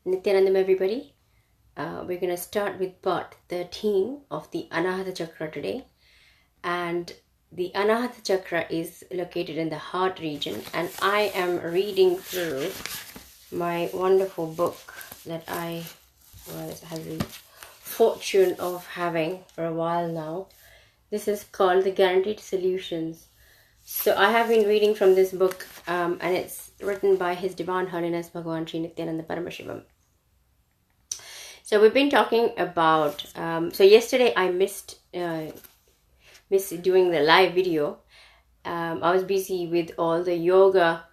Nithyananda, everybody. We're going to start with part 13 of the Anahanta Chakra today. And the Anahanta Chakra is located in the heart region. And I am reading through my wonderful book that I have the fortune of having for a while now. This is called The Guaranteed Solutions. So I have been reading from this book, and it's written by His Divine Holiness Bhagavan Nithyananda Paramashivam. So we've been talking about, so yesterday I missed doing the live video. I was busy with all the yoga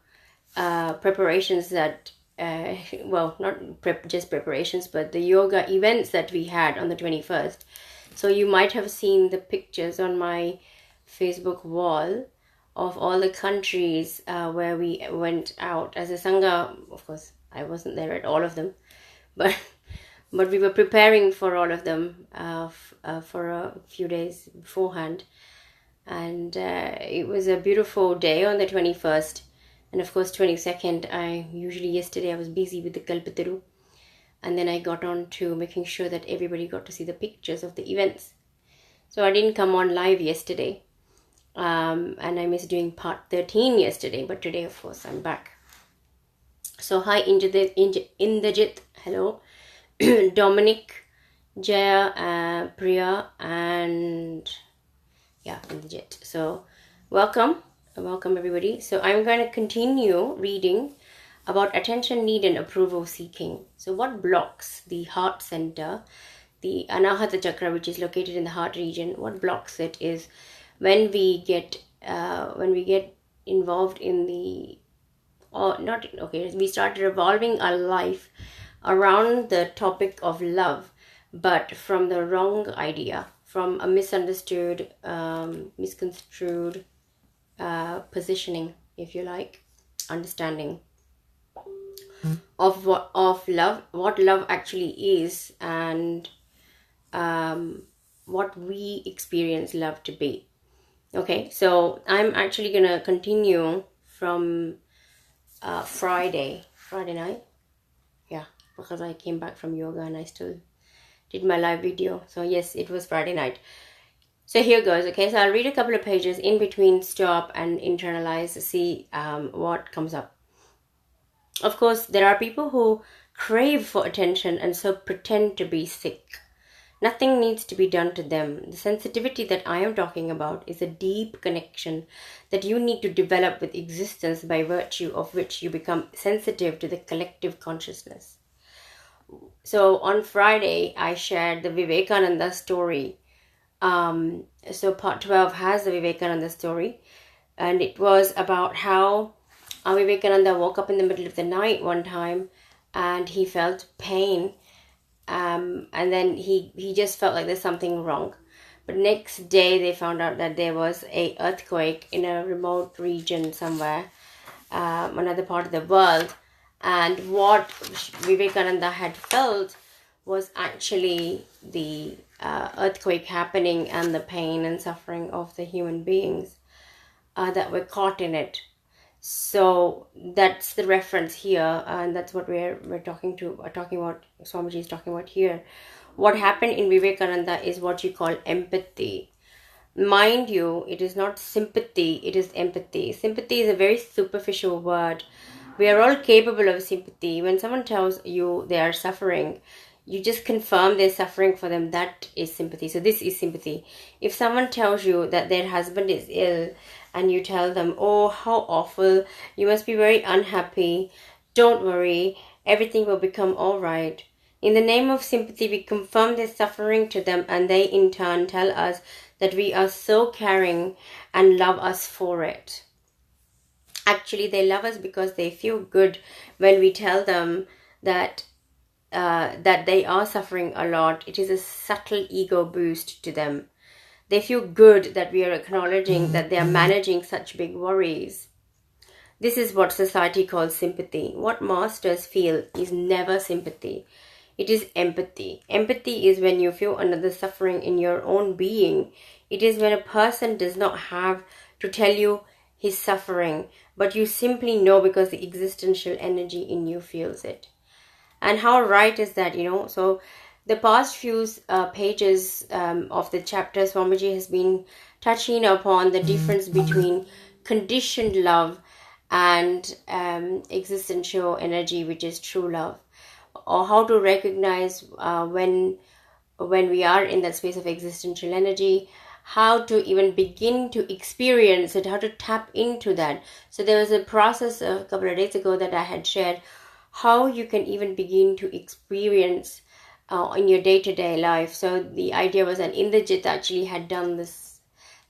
preparations that, well, not just preparations, but the yoga events that we had on the 21st. So you might have seen the pictures on my Facebook wall of all the countries where we went out as a Sangha. Of course, I wasn't there at all of them, but we were preparing for all of them for a few days beforehand. And it was a beautiful day on the 21st. And of course, 22nd, yesterday I was busy with the Kalpataru. And then I got on to making sure that everybody got to see the pictures of the events. So I didn't come on live yesterday. And I missed doing part 13 yesterday. But today, of course, I'm back. So hi, Indrajit. Hello. Dominic, Jaya, Priya, and yeah, Indrajit. So welcome everybody. So I'm going to continue reading about attention need and approval seeking. So what blocks the heart center, the Anahata Chakra, which is located in the heart region? What blocks it is when we get involved in the, we started revolving our life around the topic of love, but from the wrong idea, from a misunderstood, misconstrued positioning, if you like, understanding of what love actually is, and what we experience love to be. Okay, so I'm actually gonna continue from Friday night. Yeah, because I came back from yoga and I still did my live video. So yes, it was Friday night. So here goes. Okay, so I'll read a couple of pages, in between stop and internalize, see what comes up. Of course, there are people who crave for attention and so pretend to be sick. Nothing needs to be done to them. The sensitivity that I am talking about is a deep connection that you need to develop with existence, by virtue of which you become sensitive to the collective consciousness. So on Friday, I shared the Vivekananda story. So part 12 has the Vivekananda story. And it was about how Vivekananda woke up in the middle of the night one time and he felt pain. And then he just felt like there's something wrong. But next day they found out that there was a earthquake in a remote region somewhere, another part of the world. And what Vivekananda had felt was actually the earthquake happening and the pain and suffering of the human beings that were caught in it. So that's the reference here, and that's what we're talking about. Swamiji is talking about here. What happened in Vivekananda is what you call empathy. Mind you, it is not sympathy, it is empathy. Sympathy is a very superficial word. We are all capable of sympathy. When someone tells you they are suffering, you just confirm they're suffering for them. That is sympathy. So this is sympathy. If someone tells you that their husband is ill and you tell them, oh, how awful, you must be very unhappy, don't worry, everything will become all right. In the name of sympathy, we confirm their suffering to them, and they in turn tell us that we are so caring and love us for it. Actually, they love us because they feel good when we tell them that they are suffering a lot. It is a subtle ego boost to them. They feel good that we are acknowledging that they are managing such big worries. This is what society calls sympathy. What masters feel is never sympathy. It is empathy. Empathy is when you feel another suffering in your own being. It is when a person does not have to tell you his suffering, but you simply know because the existential energy in you feels it. And how right is that, So the past few pages of the chapter, Swamiji has been touching upon the difference between conditioned love and existential energy, which is true love, or how to recognize when we are in that space of existential energy, how to even begin to experience it, how to tap into that. So there was a process a couple of days ago that I had shared, how you can even begin to experience in your day-to-day life. So the idea was that Indrajit actually had done this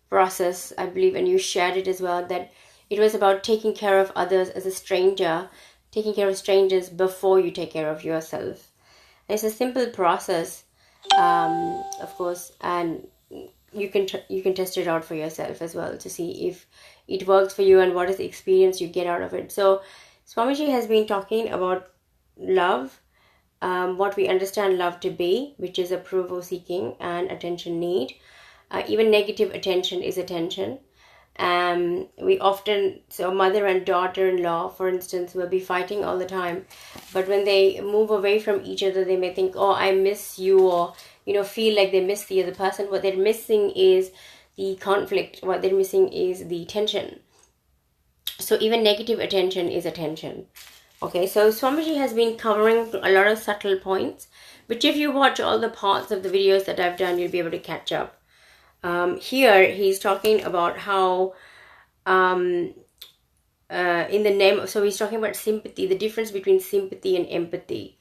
process, I believe, and you shared it as well, that it was about taking care of others as a stranger, taking care of strangers before you take care of yourself. And it's a simple process, of course, and you can test it out for yourself as well to see if it works for you and what is the experience you get out of it. So Swamiji has been talking about love, what we understand love to be, which is approval seeking and attention need. Even negative attention is attention. We often, so mother and daughter-in-law, for instance, will be fighting all the time, but when they move away from each other, they may think, oh, I miss you, or feel like they miss the other person. What they're missing is the conflict. What they're missing is the tension. So even negative attention is attention. Okay, so Swamiji has been covering a lot of subtle points, which if you watch all the parts of the videos that I've done, you'll be able to catch up. Here he's talking about how in the name, so he's talking about sympathy, the difference between sympathy and empathy.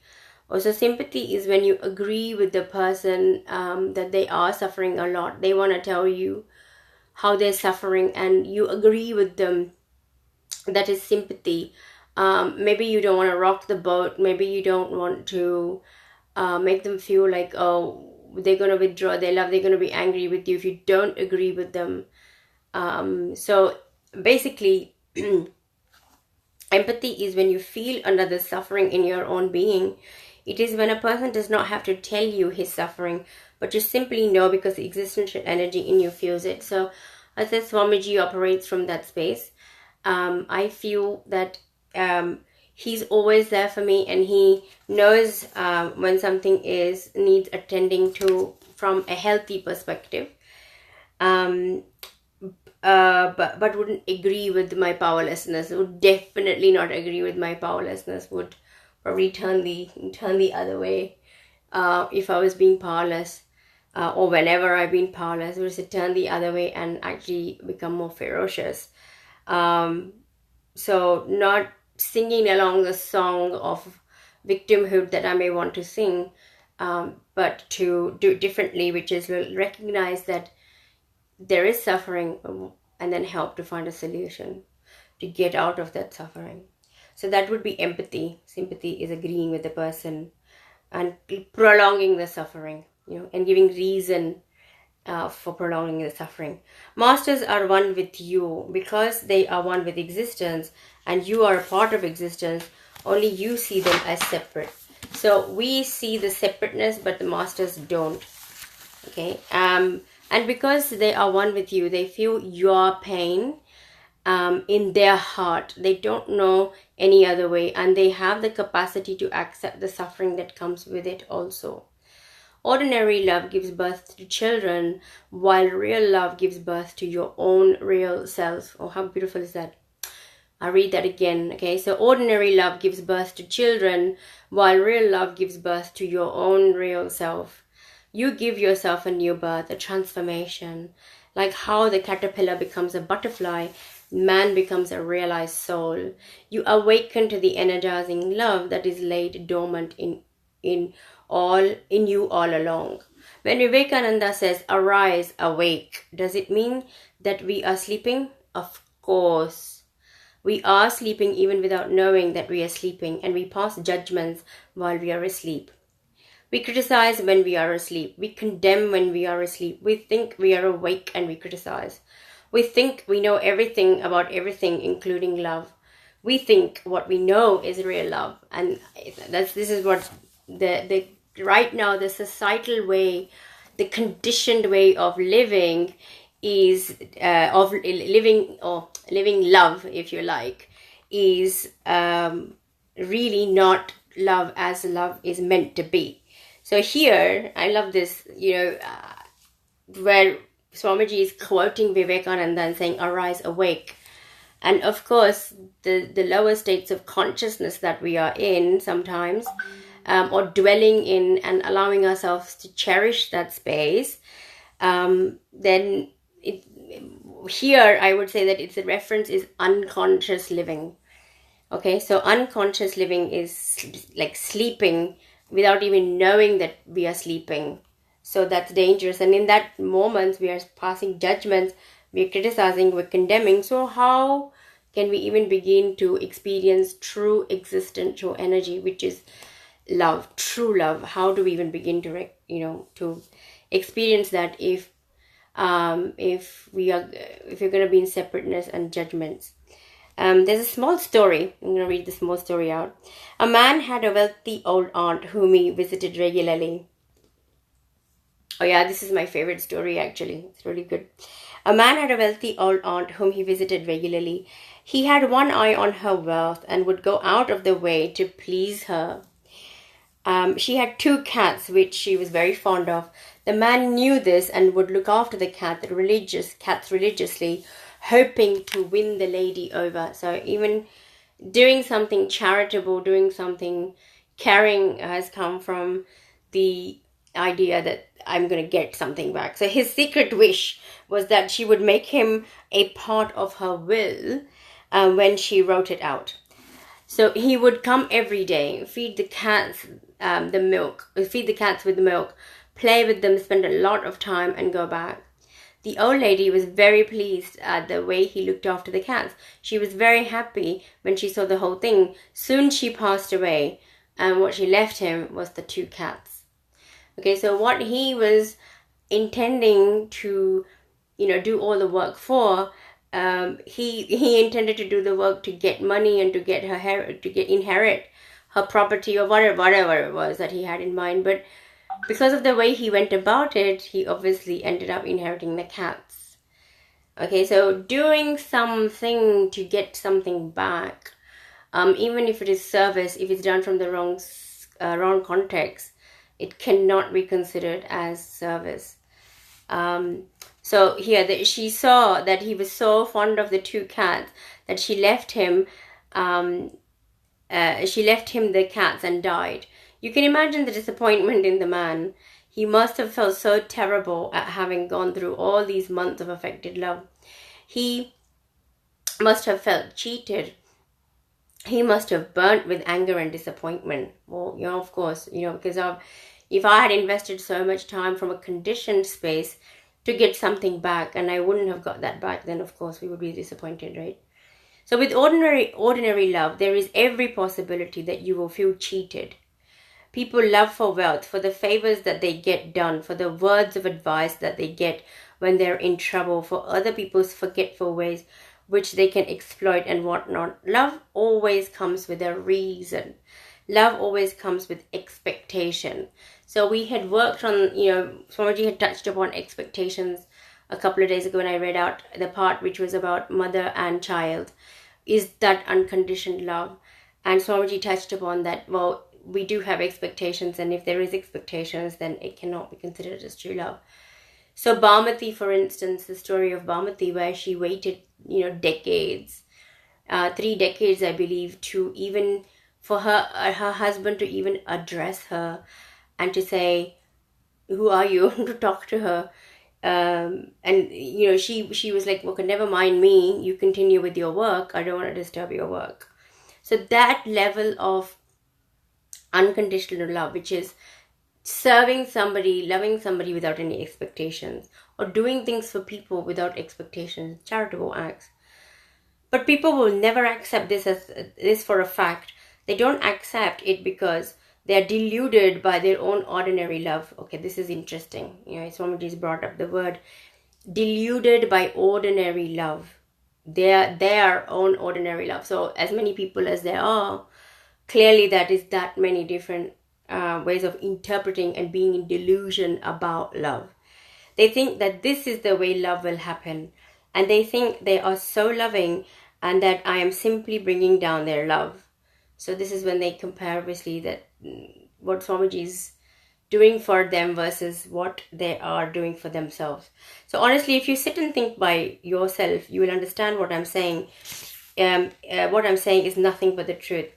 Also, sympathy is when you agree with the person that they are suffering a lot. They want to tell you how they're suffering and you agree with them. That is sympathy. Maybe you don't want to rock the boat. Maybe you don't want to make them feel like, oh, they're going to withdraw their love. They're going to be angry with you if you don't agree with them. So basically, empathy is when you feel another suffering in your own being. It is when a person does not have to tell you his suffering, but you simply know because the existential energy in you feels it. So as I said, Swamiji operates from that space. I feel that he's always there for me, and he knows when something needs attending to from a healthy perspective, but wouldn't agree with my powerlessness, would definitely not agree with my powerlessness, would probably turn the other way if I was being powerless, or whenever I've been powerless, would turn the other way and actually become more ferocious. So not singing along the song of victimhood that I may want to sing, but to do it differently, which is recognize that there is suffering and then help to find a solution to get out of that suffering. So that would be empathy. Sympathy is agreeing with the person and prolonging the suffering, and giving reason for prolonging the suffering. Masters are one with you because they are one with existence, and you are a part of existence. Only you see them as separate. So we see the separateness, but the masters don't. Okay, and because they are one with you, they feel your pain in their heart. They don't know any other way, and they have the capacity to accept the suffering that comes with it also. Ordinary love gives birth to children, while real love gives birth to your own real self. Oh, how beautiful is that? I'll read that again. Okay, so ordinary love gives birth to children, while real love gives birth to your own real self. You give yourself a new birth, a transformation. Like how the caterpillar becomes a butterfly, man becomes a realized soul. You awaken to the energizing love that is laid dormant in you all along. When Vivekananda says, arise, awake, does it mean that we are sleeping? Of course. We are sleeping even without knowing that we are sleeping, and we pass judgments while we are asleep. We criticize when we are asleep. We condemn when we are asleep. We think we are awake and we criticize. We think we know everything about everything, including love. We think what we know is real love. And this is what the right now, the societal way, the conditioned way of living is, of living love, if you like, is really not love as love is meant to be. So here, I love this, where Swamiji is quoting Vivekananda and saying, arise, awake. And of course, the lower states of consciousness that we are in sometimes, or dwelling in and allowing ourselves to cherish that space, then here I would say that the reference is unconscious living. Okay, so unconscious living is like sleeping without even knowing that we are sleeping. So that's dangerous. And in that moment, we are passing judgments, we're criticizing, we're condemning. So how can we even begin to experience true existential energy, which is love, true love? How do we even begin to, to experience that if you're going to be in separateness and judgments? There's a small story. I'm going to read the small story out. A man had a wealthy old aunt whom he visited regularly. Oh yeah, this is my favorite story actually. It's really good. A man had a wealthy old aunt whom he visited regularly. He had one eye on her wealth and would go out of the way to please her. She had 2 cats which she was very fond of. The man knew this and would look after the cats religiously, hoping to win the lady over. So even doing something charitable, doing something caring has come from the idea that I'm going to get something back. So his secret wish was that she would make him a part of her will when she wrote it out. So he would come every day, feed the cats with the milk, play with them, spend a lot of time and go back. The old lady was very pleased at the way he looked after the cats. She was very happy when she saw the whole thing. Soon she passed away, and what she left him was the 2 cats. Okay, so what he was intending to, do all the work for, he intended to do the work to get money and to inherit her property or whatever it was that he had in mind. But because of the way he went about it, he obviously ended up inheriting the cats. Okay, so doing something to get something back, even if it is service, if it's done from the wrong context, it cannot be considered as service. So here she saw that he was so fond of the 2 cats that she left him the cats and died. You can imagine the disappointment in the man. He must have felt so terrible at having gone through all these months of affected love. He must have felt cheated. He must have burnt with anger and disappointment. Well, of course, because if I had invested so much time from a conditioned space to get something back and I wouldn't have got that back, then of course we would be disappointed, right? So with ordinary love, there is every possibility that you will feel cheated. People love for wealth, for the favors that they get done, for the words of advice that they get when they're in trouble, for other people's forgetful ways which they can exploit and whatnot. Love always comes with a reason. Love always comes with expectation. So we had worked on, Swamiji had touched upon expectations a couple of days ago when I read out the part which was about mother and child. Is that unconditioned love? And Swamiji touched upon that, well, we do have expectations, and if there is expectations, then it cannot be considered as true love. So Bhamati, for instance, the story of Bhamati, where she waited, decades, 3 decades, I believe, to even for her husband to even address her and to say, who are you, to talk to her. And she was like, okay, never mind me, you continue with your work, I don't want to disturb your work. So that level of unconditional love, which is serving somebody, loving somebody without any expectations, or doing things for people without expectations, charitable acts. But people will never accept this for a fact. They don't accept it because they are deluded by their own ordinary love. Okay, this is interesting. Swamiji's brought up the word deluded by ordinary love. Their own ordinary love. So as many people as there are, clearly that is that many different ways of interpreting and being in delusion about love. They think that this is the way love will happen. And they think they are so loving and that I am simply bringing down their love. So this is when they compare, obviously, that what Swamiji is doing for them versus what they are doing for themselves. So honestly, if you sit and think by yourself, you will understand what I'm saying. What I'm saying is nothing but the truth.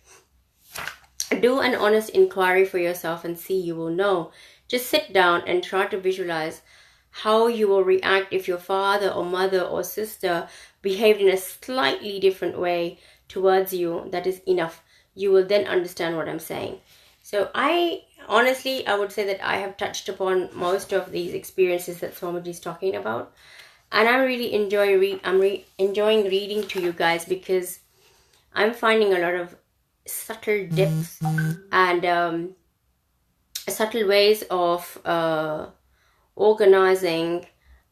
Do an honest inquiry for yourself and see, you will know. Just sit down and try to visualize how you will react if your father or mother or sister behaved in a slightly different way towards you. That is enough. You will then understand what I'm saying. So I would say that I have touched upon most of these experiences that Swamiji is talking about. And I'm really enjoying reading to you guys, because I'm finding a lot of subtle depths and subtle ways of organizing,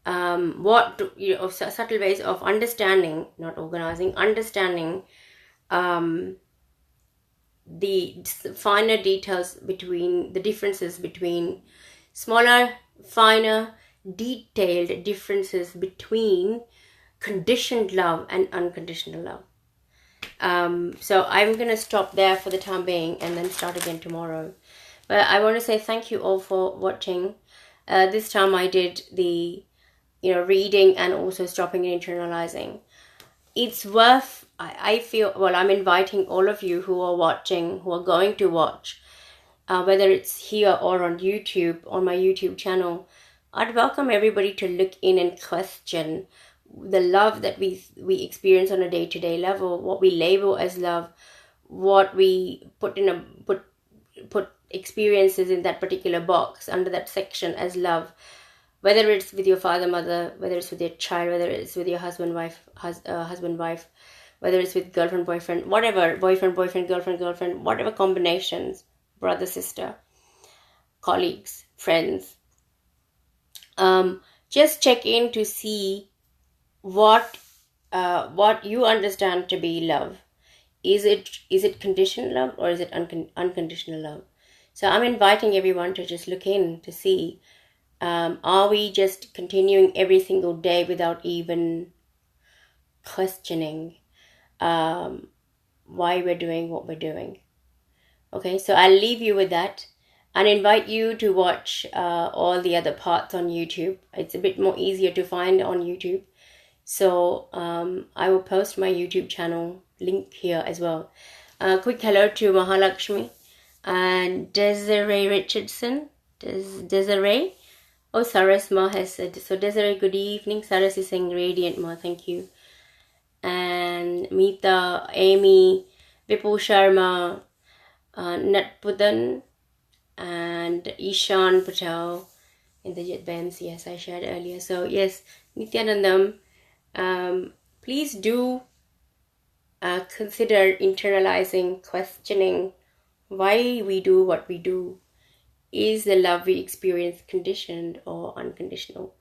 subtle ways of understanding, not organizing, understanding the finer details between the differences between smaller, finer, detailed differences between conditioned love and unconditional love. So I'm going to stop there for the time being and then start again tomorrow. But I want to say thank you all for watching. This time I did the reading and also stopping and internalizing. It's worth, I feel, well, I'm inviting all of you who are watching, who are going to watch, whether it's here or on YouTube, on my YouTube channel, I'd welcome everybody to look in and question the love that we experience on a day-to-day level, what we label as love, what we put experiences in that particular box under that section as love, whether it's with your father, mother, whether it's with your child, whether it's with your husband, wife, whether it's with girlfriend, boyfriend, whatever, boyfriend, girlfriend, whatever combinations, brother, sister, colleagues, friends. Just check in to see what you understand to be love. Is it conditional love or is it unconditional love? So I'm inviting everyone to just look in to see, are we just continuing every single day without even questioning why we're doing what we're doing? Okay, so I'll leave you with that and invite you to watch all the other parts on YouTube. It's a bit more easier to find on YouTube. So I will post my YouTube channel link here as well. Quick hello to Mahalakshmi and Desiree Richardson. Desiree? Oh, Saras Ma has said. So Desiree, good evening. Saras is saying radiant Ma, thank you. And Meeta, Amy, Vipul Sharma, Natpudan, and Ishan Patel in the Jet Bands. Yes, I shared earlier. So yes, Nithyanandam, please do consider internalizing, questioning why we do what we do. Is the love we experience conditioned or unconditional?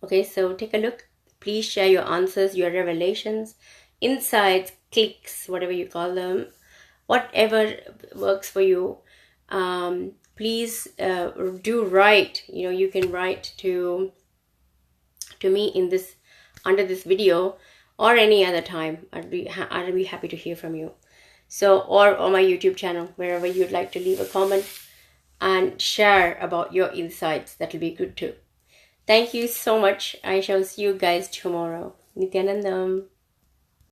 Okay, so take a look. Please share your answers, your revelations, insights, clicks, whatever you call them, whatever works for you. Please do write. You can write to me in this, under this video, or any other time. I'd be happy to hear from you. So, or on my YouTube channel, wherever you'd like to leave a comment and share about your insights. That'll be good too. Thank you so much. I shall see you guys tomorrow. Nithyanandam.